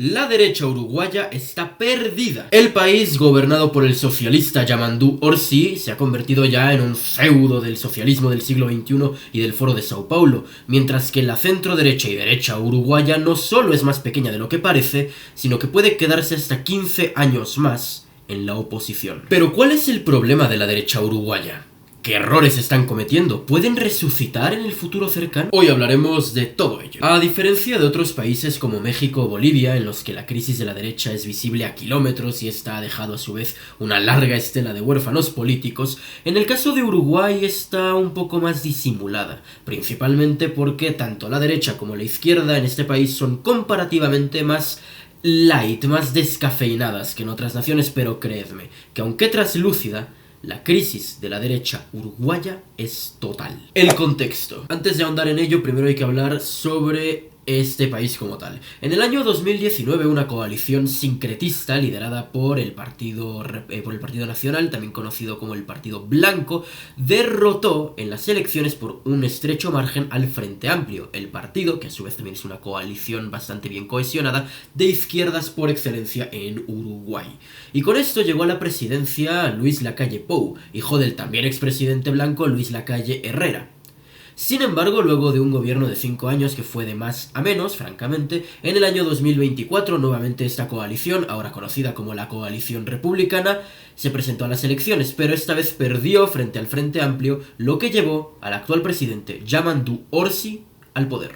La derecha uruguaya está perdida. El país, gobernado por el socialista Yamandu Orsi, se ha convertido ya en un feudo del socialismo del siglo XXI y del Foro de Sao Paulo, mientras que la centro-derecha y derecha uruguaya no solo es más pequeña de lo que parece, sino que puede quedarse hasta 15 años más en la oposición. Pero ¿cuál es el problema de la derecha uruguaya? ¿Qué errores están cometiendo? ¿Pueden resucitar en el futuro cercano? Hoy hablaremos de todo ello. A diferencia de otros países como México o Bolivia, en los que la crisis de la derecha es visible a kilómetros y esta ha dejado a su vez una larga estela de huérfanos políticos, en el caso de Uruguay está un poco más disimulada, principalmente porque tanto la derecha como la izquierda en este país son comparativamente más light, más descafeinadas que en otras naciones, pero creedme, que aunque traslúcida, la crisis de la derecha uruguaya es total. El contexto. Antes de ahondar en ello, primero hay que hablar sobre este país como tal. En el año 2019, una coalición sincretista liderada por el Partido Nacional, también conocido como el Partido Blanco, derrotó en las elecciones por un estrecho margen al Frente Amplio, el partido, que a su vez también es una coalición bastante bien cohesionada, de izquierdas por excelencia en Uruguay. Y con esto llegó a la presidencia Luis Lacalle Pou, hijo del también expresidente blanco Luis Lacalle Herrera. Sin embargo, luego de un gobierno de 5 años que fue de más a menos, francamente, en el año 2024 nuevamente esta coalición, ahora conocida como la Coalición Republicana, se presentó a las elecciones, pero esta vez perdió frente al Frente Amplio, lo que llevó al actual presidente Yamandu Orsi al poder.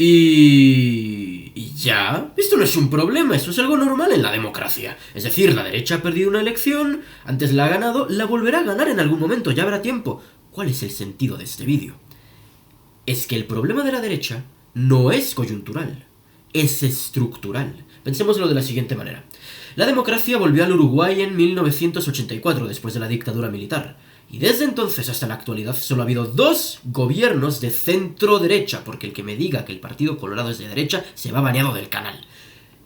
Y ya, esto no es un problema, eso es algo normal en la democracia. Es decir, la derecha ha perdido una elección, antes la ha ganado, la volverá a ganar en algún momento, ya habrá tiempo. ¿Cuál es el sentido de este vídeo? Es que el problema de la derecha no es coyuntural, es estructural. Pensémoslo de la siguiente manera. La democracia volvió al Uruguay en 1984, después de la dictadura militar. Y desde entonces hasta la actualidad solo ha habido 2 gobiernos de centro-derecha, porque el que me diga que el Partido Colorado es de derecha se va baneado del canal.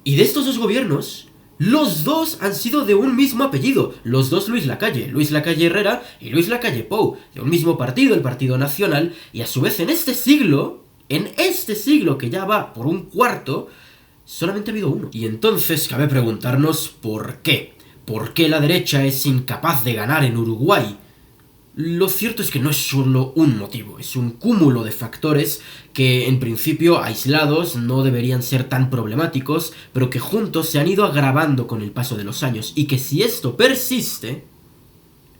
Y de estos 2 gobiernos, los 2 han sido de un mismo apellido, los 2 Luis Lacalle Herrera y Luis Lacalle Pou, de un mismo partido, el Partido Nacional, y a su vez en este siglo que ya va por un cuarto, solamente ha habido uno. Y entonces cabe preguntarnos ¿por qué? ¿Por qué la derecha es incapaz de ganar en Uruguay? Lo cierto es que no es solo un motivo, es un cúmulo de factores que en principio aislados no deberían ser tan problemáticos, pero que juntos se han ido agravando con el paso de los años y que si esto persiste,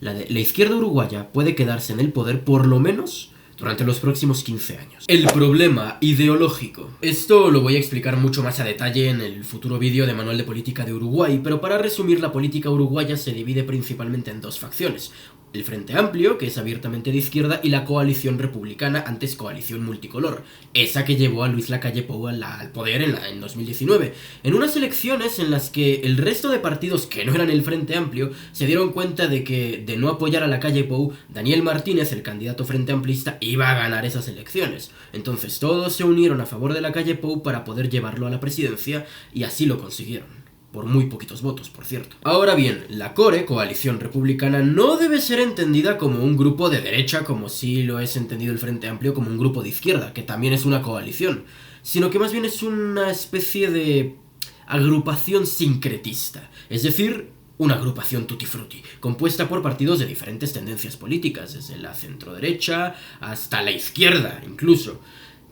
la izquierda uruguaya puede quedarse en el poder por lo menos durante los próximos 15 años. El problema ideológico. Esto lo voy a explicar mucho más a detalle en el futuro vídeo de Manual de Política de Uruguay, pero para resumir, la política uruguaya se divide principalmente en 2 facciones. El Frente Amplio, que es abiertamente de izquierda, y la Coalición Republicana, antes Coalición Multicolor, esa que llevó a Luis Lacalle Pou al poder en 2019, en unas elecciones en las que el resto de partidos que no eran el Frente Amplio se dieron cuenta de que de no apoyar a Lacalle Pou, Daniel Martínez, el candidato frente amplista, iba a ganar esas elecciones. Entonces todos se unieron a favor de Lacalle Pou para poder llevarlo a la presidencia y así lo consiguieron. Por muy poquitos votos, por cierto. Ahora bien, la CORE, Coalición Republicana, no debe ser entendida como un grupo de derecha, como si lo es entendido el Frente Amplio como un grupo de izquierda, que también es una coalición, sino que más bien es una especie de agrupación sincretista, es decir, una agrupación tutti frutti, compuesta por partidos de diferentes tendencias políticas, desde la centroderecha hasta la izquierda, incluso.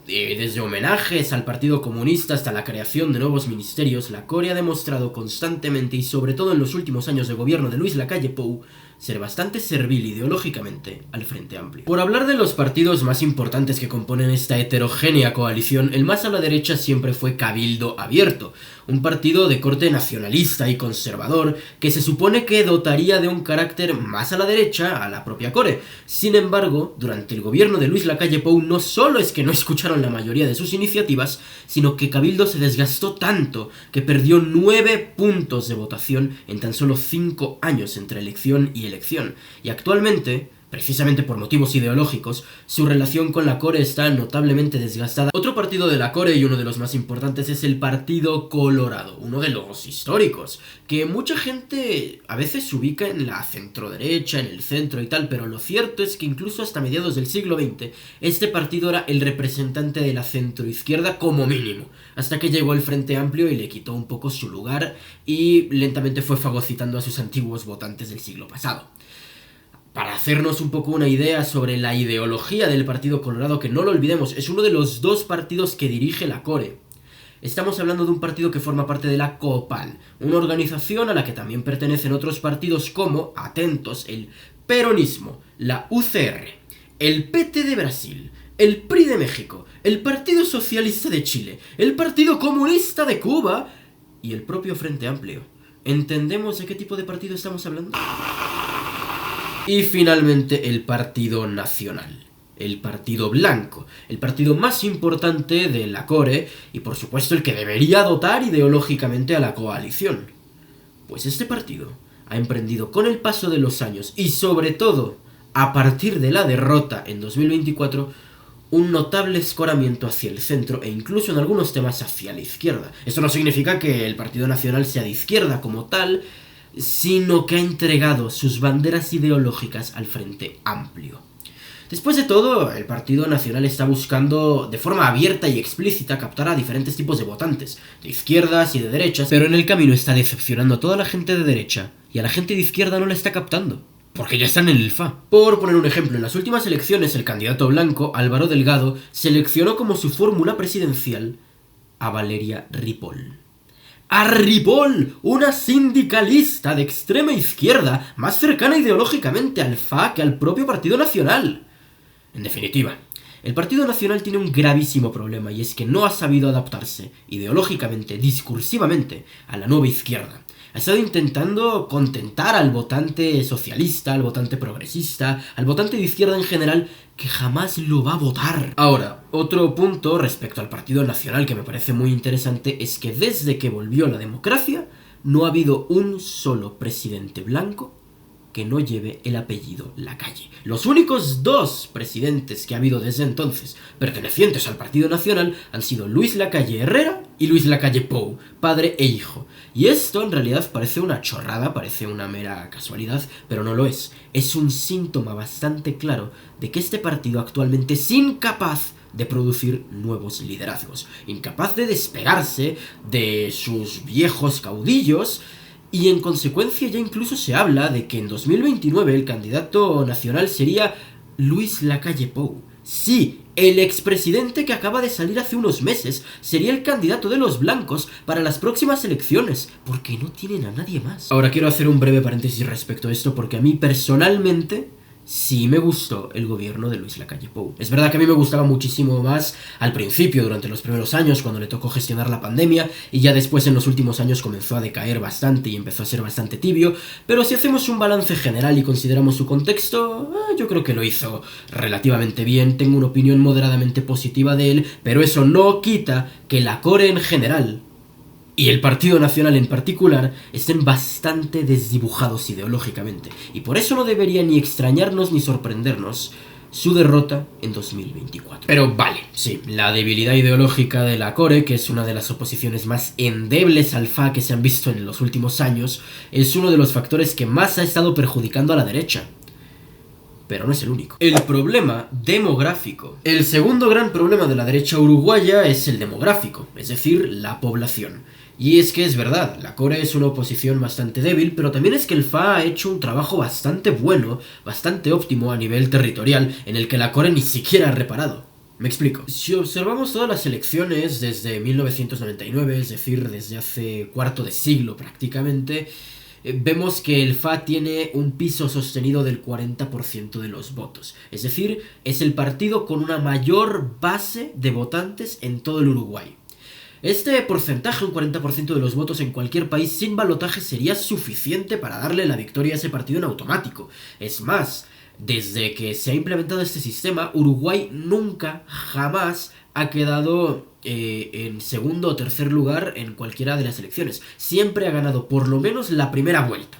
Desde homenajes al Partido Comunista hasta la creación de nuevos ministerios, la CORE ha demostrado constantemente y sobre todo en los últimos años de gobierno de Luis Lacalle Pou ser bastante servil ideológicamente al Frente Amplio. Por hablar de los partidos más importantes que componen esta heterogénea coalición, el más a la derecha siempre fue Cabildo Abierto, un partido de corte nacionalista y conservador que se supone que dotaría de un carácter más a la derecha a la propia CORE. Sin embargo, durante el gobierno de Luis Lacalle Pou no solo es que no escucharon la mayoría de sus iniciativas, sino que Cabildo se desgastó tanto que perdió 9 puntos de votación en tan solo 5 años entre elección y elección. Y actualmente, Precisamente por motivos ideológicos, su relación con la Core está notablemente desgastada. Otro partido de la Core, y uno de los más importantes, es el Partido Colorado, uno de los históricos, que mucha gente a veces se ubica en la centroderecha, en el centro y tal, pero lo cierto es que incluso hasta mediados del siglo XX, este partido era el representante de la centroizquierda como mínimo, hasta que llegó el Frente Amplio y le quitó un poco su lugar y lentamente fue fagocitando a sus antiguos votantes del siglo pasado. Para hacernos un poco una idea sobre la ideología del Partido Colorado, que no lo olvidemos, es uno de los dos partidos que dirige la Core. Estamos hablando de un partido que forma parte de la COPAL, una organización a la que también pertenecen otros partidos como, atentos, el peronismo, la UCR, el PT de Brasil, el PRI de México, el Partido Socialista de Chile, el Partido Comunista de Cuba y el propio Frente Amplio. ¿Entendemos de qué tipo de partido estamos hablando? Y finalmente el Partido Nacional, el Partido Blanco, el partido más importante de la Core y por supuesto el que debería dotar ideológicamente a la coalición. Pues este partido ha emprendido con el paso de los años y sobre todo a partir de la derrota en 2024 un notable escoramiento hacia el centro e incluso en algunos temas hacia la izquierda. Esto no significa que el Partido Nacional sea de izquierda como tal, sino que ha entregado sus banderas ideológicas al Frente Amplio. Después de todo, el Partido Nacional está buscando de forma abierta y explícita captar a diferentes tipos de votantes, de izquierdas y de derechas, pero en el camino está decepcionando a toda la gente de derecha y a la gente de izquierda no la está captando, porque ya están en el FA. Por poner un ejemplo, en las últimas elecciones el candidato blanco, Álvaro Delgado, seleccionó como su fórmula presidencial a Valeria Ripoll. A Ripoll, una sindicalista de extrema izquierda, más cercana ideológicamente al FA que al propio Partido Nacional. En definitiva, el Partido Nacional tiene un gravísimo problema y es que no ha sabido adaptarse ideológicamente, discursivamente, a la nueva izquierda. Ha estado intentando contentar al votante socialista, al votante progresista, al votante de izquierda en general, que jamás lo va a votar. Ahora, otro punto respecto al Partido Nacional que me parece muy interesante es que desde que volvió la democracia, no ha habido un solo presidente blanco que no lleve el apellido Lacalle. Los únicos dos presidentes que ha habido desde entonces, pertenecientes al Partido Nacional, han sido Luis Lacalle Herrera y Luis Lacalle Pou, padre e hijo. Y esto en realidad parece una chorrada, parece una mera casualidad, pero no lo es. Es un síntoma bastante claro de que este partido actualmente es incapaz de producir nuevos liderazgos, incapaz de despegarse de sus viejos caudillos. Y en consecuencia ya incluso se habla de que en 2029 el candidato nacional sería Luis Lacalle Pou. Sí, el expresidente que acaba de salir hace unos meses sería el candidato de los blancos para las próximas elecciones, porque no tienen a nadie más. Ahora quiero hacer un breve paréntesis respecto a esto, porque a mí personalmente sí me gustó el gobierno de Luis Lacalle Pou. Es verdad que a mí me gustaba muchísimo más al principio, durante los primeros años, cuando le tocó gestionar la pandemia, y ya después en los últimos años comenzó a decaer bastante y empezó a ser bastante tibio, pero si hacemos un balance general y consideramos su contexto, yo creo que lo hizo relativamente bien, tengo una opinión moderadamente positiva de él, pero eso no quita que la Core en general y el Partido Nacional en particular estén bastante desdibujados ideológicamente, y por eso no debería ni extrañarnos ni sorprendernos su derrota en 2024. Pero vale, sí, la debilidad ideológica de la Core, que es una de las oposiciones más endebles al FA que se han visto en los últimos años, es uno de los factores que más ha estado perjudicando a la derecha. Pero no es el único. El problema demográfico. El segundo gran problema de la derecha uruguaya es el demográfico, es decir, la población. Y es que es verdad, la Core es una oposición bastante débil, pero también es que el FA ha hecho un trabajo bastante bueno, bastante óptimo a nivel territorial, en el que la Core ni siquiera ha reparado. Me explico. Si observamos todas las elecciones desde 1999, es decir, desde hace cuarto de siglo prácticamente, vemos que el FA tiene un piso sostenido del 40% de los votos. Es decir, es el partido con una mayor base de votantes en todo el Uruguay. Este porcentaje, un 40% de los votos en cualquier país sin balotaje, sería suficiente para darle la victoria a ese partido en automático. Es más, desde que se ha implementado este sistema, Uruguay nunca, jamás ha quedado en segundo o tercer lugar en cualquiera de las elecciones. Siempre ha ganado por lo menos la primera vuelta.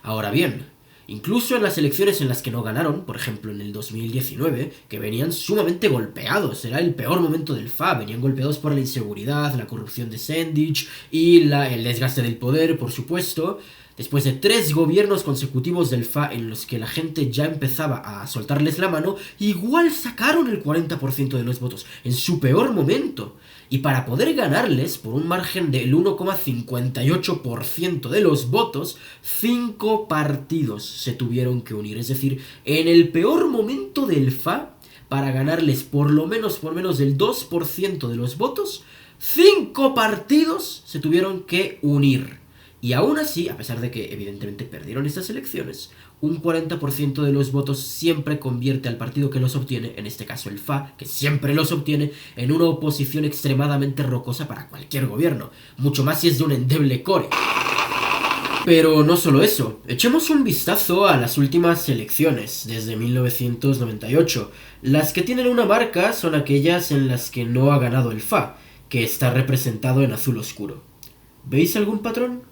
Ahora bien, Incluso en las elecciones en las que no ganaron, por ejemplo en el 2019, que venían sumamente golpeados, era el peor momento del FA, venían golpeados por la inseguridad, la corrupción de Sendich y el desgaste del poder, por supuesto. Después de 3 gobiernos consecutivos del FA en los que la gente ya empezaba a soltarles la mano, igual sacaron el 40% de los votos, en su peor momento. Y para poder ganarles, por un margen del 1,58% de los votos, 5 partidos se tuvieron que unir. Es decir, en el peor momento del FA, para ganarles por menos del 2% de los votos, 5 partidos se tuvieron que unir. Y aún así, a pesar de que evidentemente perdieron estas elecciones, un 40% de los votos siempre convierte al partido que los obtiene, en este caso el FA, que siempre los obtiene, en una oposición extremadamente rocosa para cualquier gobierno, mucho más si es de un endeble core. Pero no solo eso, echemos un vistazo a las últimas elecciones, desde 1998. Las que tienen una marca son aquellas en las que no ha ganado el FA, que está representado en azul oscuro. ¿Veis algún patrón?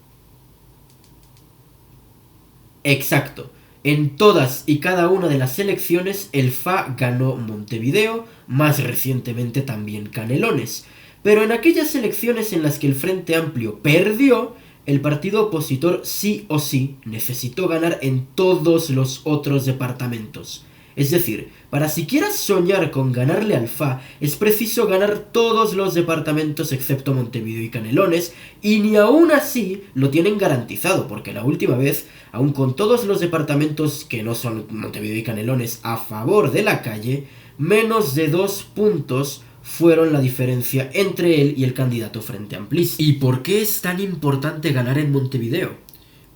Exacto. En todas y cada una de las elecciones el FA ganó Montevideo, más recientemente también Canelones. Pero en aquellas elecciones en las que el Frente Amplio perdió, el partido opositor sí o sí necesitó ganar en todos los otros departamentos. Es decir, para siquiera soñar con ganarle al FA, es preciso ganar todos los departamentos excepto Montevideo y Canelones, y ni aún así lo tienen garantizado, porque la última vez, aun con todos los departamentos que no son Montevideo y Canelones a favor de la calle, menos de 2 puntos fueron la diferencia entre él y el candidato Frente Amplista. ¿Y por qué es tan importante ganar en Montevideo?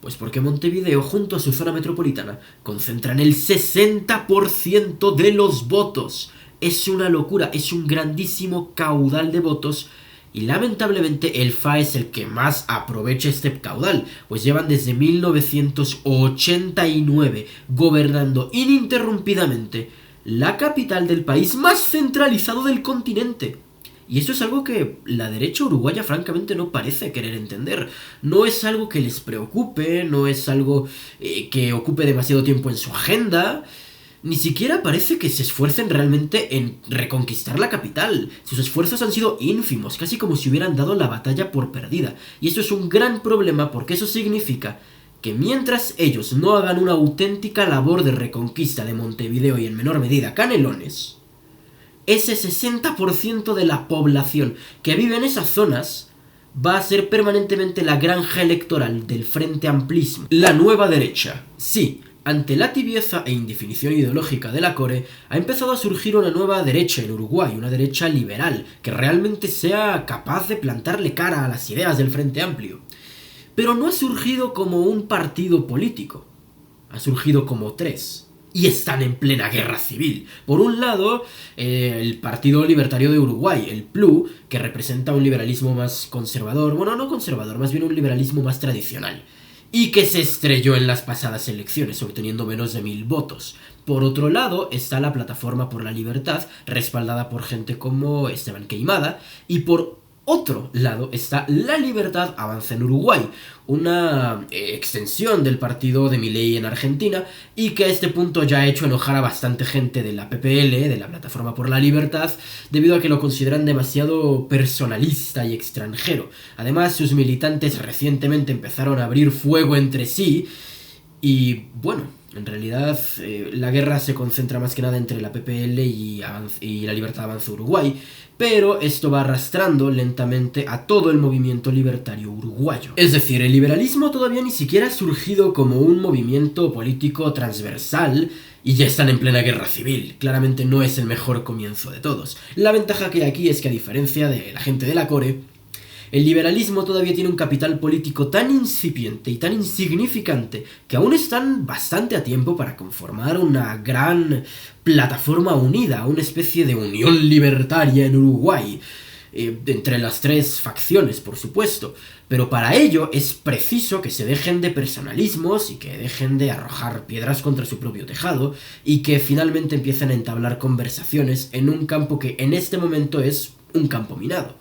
Pues porque Montevideo, junto a su zona metropolitana, concentran el 60% de los votos. Es una locura, es un grandísimo caudal de votos. Y lamentablemente el FA es el que más aprovecha este caudal, pues llevan desde 1989 gobernando ininterrumpidamente la capital del país más centralizado del continente. Y esto es algo que la derecha uruguaya francamente no parece querer entender. No es algo que les preocupe, no es algo que ocupe demasiado tiempo en su agenda. Ni siquiera parece que se esfuercen realmente en reconquistar la capital. Sus esfuerzos han sido ínfimos, casi como si hubieran dado la batalla por perdida. Y esto es un gran problema porque eso significa que mientras ellos no hagan una auténtica labor de reconquista de Montevideo y en menor medida Canelones, ese 60% de la población que vive en esas zonas va a ser permanentemente la granja electoral del Frente Amplismo, la nueva derecha. Sí, ante la tibieza e indefinición ideológica de la core, ha empezado a surgir una nueva derecha en Uruguay, una derecha liberal, que realmente sea capaz de plantarle cara a las ideas del Frente Amplio. Pero no ha surgido como un partido político, ha surgido como 3. Y están en plena guerra civil. Por un lado, el Partido Libertario de Uruguay, el PLU, que representa un liberalismo más conservador, bueno, no conservador, más bien un liberalismo más tradicional, y que se estrelló en las pasadas elecciones, obteniendo menos de 1000 votos. Por otro lado, está la Plataforma por la Libertad, respaldada por gente como Esteban Queimada, y por otro lado está La Libertad Avanza en Uruguay, una extensión del partido de Milei en Argentina y que a este punto ya ha hecho enojar a bastante gente de la PPL, de la Plataforma por la Libertad, debido a que lo consideran demasiado personalista y extranjero. Además, sus militantes recientemente empezaron a abrir fuego entre sí y, bueno, en realidad la guerra se concentra más que nada entre la PPL y la Libertad Avanza Uruguay, pero esto va arrastrando lentamente a todo el movimiento libertario uruguayo. Es decir, el liberalismo todavía ni siquiera ha surgido como un movimiento político transversal y ya están en plena guerra civil. Claramente no es el mejor comienzo de todos. La ventaja que hay aquí es que, a diferencia de la gente de la core, el liberalismo todavía tiene un capital político tan incipiente y tan insignificante que aún están bastante a tiempo para conformar una gran plataforma unida, una especie de unión libertaria en Uruguay, entre las 3 facciones, por supuesto. Pero para ello es preciso que se dejen de personalismos y que dejen de arrojar piedras contra su propio tejado y que finalmente empiecen a entablar conversaciones en un campo que en este momento es un campo minado.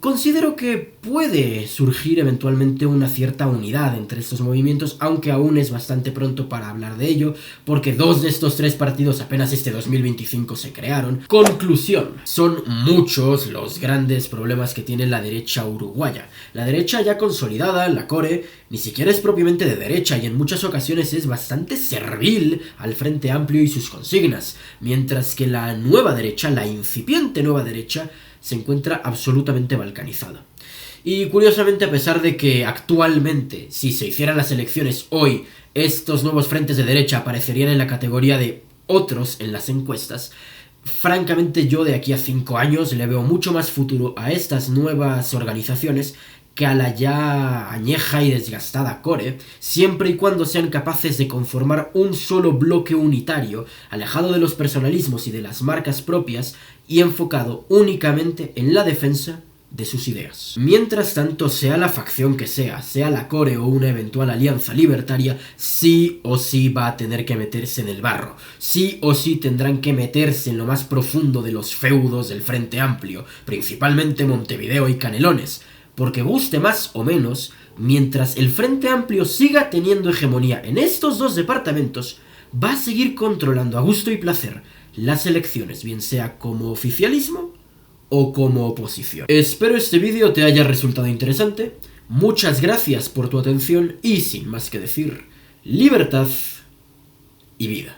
Considero que puede surgir eventualmente una cierta unidad entre estos movimientos, aunque aún es bastante pronto para hablar de ello, porque 2 de estos 3 partidos apenas este 2025 se crearon. Conclusión: son muchos los grandes problemas que tiene la derecha uruguaya. La derecha ya consolidada, la Core, ni siquiera es propiamente de derecha y en muchas ocasiones es bastante servil al Frente Amplio y sus consignas, mientras que la nueva derecha, la incipiente nueva derecha, se encuentra absolutamente balcanizada. Y curiosamente, a pesar de que actualmente, si se hicieran las elecciones hoy, estos nuevos frentes de derecha aparecerían en la categoría de otros en las encuestas, francamente yo de aquí a 5 años le veo mucho más futuro a estas nuevas organizaciones que a la ya añeja y desgastada Core, siempre y cuando sean capaces de conformar un solo bloque unitario, alejado de los personalismos y de las marcas propias, y enfocado únicamente en la defensa de sus ideas. Mientras tanto, sea la facción que sea la Core o una eventual alianza libertaria, sí o sí va a tener que meterse en el barro. Sí o sí tendrán que meterse en lo más profundo de los feudos del Frente Amplio, principalmente Montevideo y Canelones, porque guste más o menos, mientras el Frente Amplio siga teniendo hegemonía en estos 2 departamentos, va a seguir controlando a gusto y placer las elecciones, bien sea como oficialismo o como oposición. Espero este vídeo te haya resultado interesante, muchas gracias por tu atención y sin más que decir, libertad y vida.